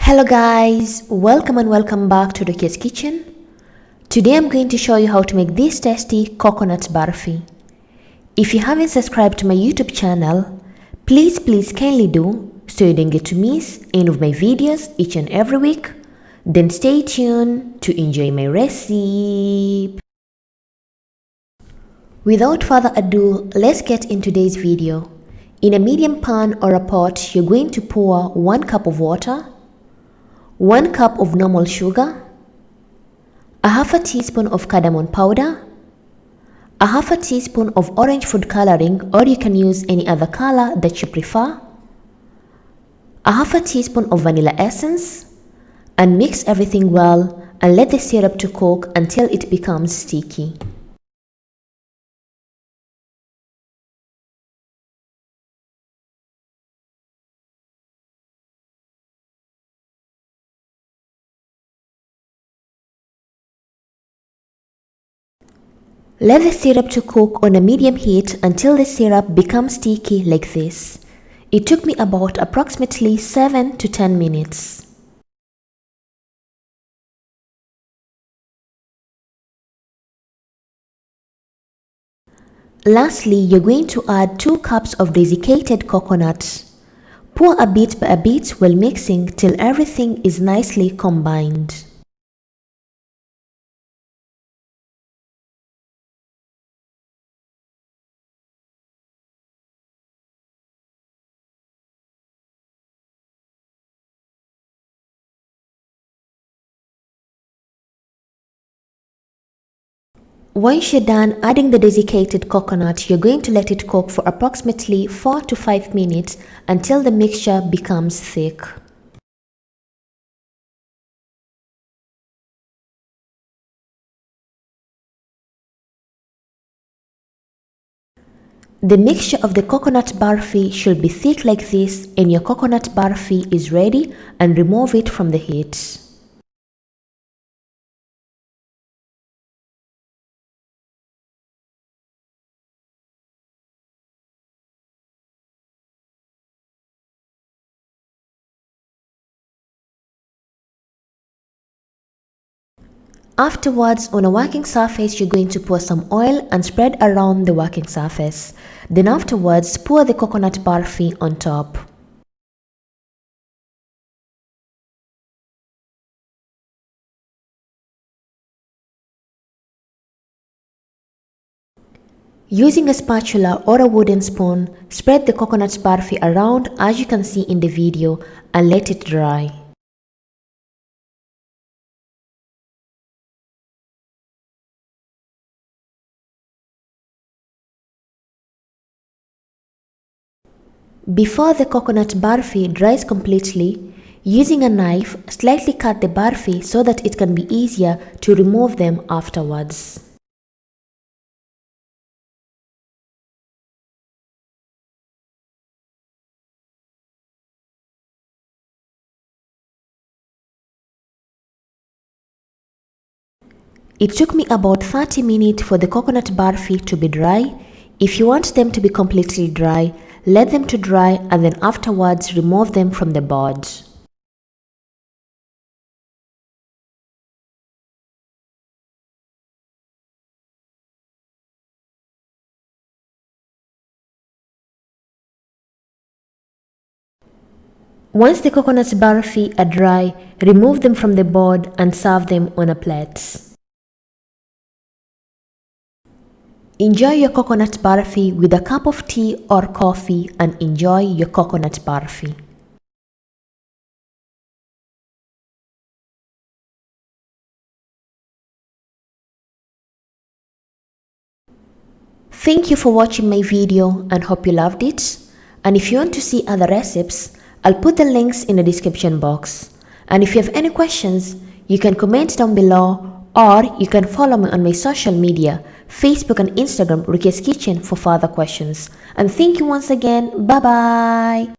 Hello guys, welcome and welcome back to Rukias kitchen. Today I'm going to show you how to make this tasty coconut burfi. If you haven't subscribed to my YouTube channel, please kindly do so you don't get to miss any of my videos each and every week. Then stay tuned to enjoy my recipe. Without further ado, let's get into today's video. In a medium pan or a pot, you're going to pour 1 cup of water, 1 cup of normal sugar, a half a teaspoon of cardamom powder, a half a teaspoon of orange food coloring, or you can use any other color that you prefer, a half a teaspoon of vanilla essence, and mix everything well and let the syrup to cook until it becomes sticky. Let the syrup to cook on a medium heat until the syrup becomes sticky like this. It took me about approximately 7 to 10 minutes. Lastly, you're going to add 2 cups of desiccated coconut. Pour a bit by a bit while mixing till everything is nicely combined. Once you're done adding the desiccated coconut, you're going to let it cook for approximately 4 to 5 minutes until the mixture becomes thick. The mixture of the coconut burfi should be thick like this, and your coconut burfi is ready, and remove it from the heat. Afterwards, on a working surface, you're going to pour some oil and spread around the working surface. Then afterwards, pour the coconut burfi on top. Using a spatula or a wooden spoon, spread the coconut burfi around as you can see in the video and let it dry. Before the coconut burfi dries completely, using a knife, slightly cut the burfi so that it can be easier to remove them afterwards. It took me about 30 minutes for the coconut burfi to be dry. If you want them to be completely dry, let them to dry and then afterwards remove them from the board. Once the coconut burfi are dry, remove them from the board and serve them on a plate. Enjoy your coconut burfi with a cup of tea or coffee and enjoy your coconut burfi. Thank you for watching my video and hope you loved it. And if you want to see other recipes, I'll put the links in the description box. And if you have any questions, you can comment down below or you can follow me on my social media, Facebook and Instagram, Rukias Kitchen, for further questions. And thank you once again. Bye bye.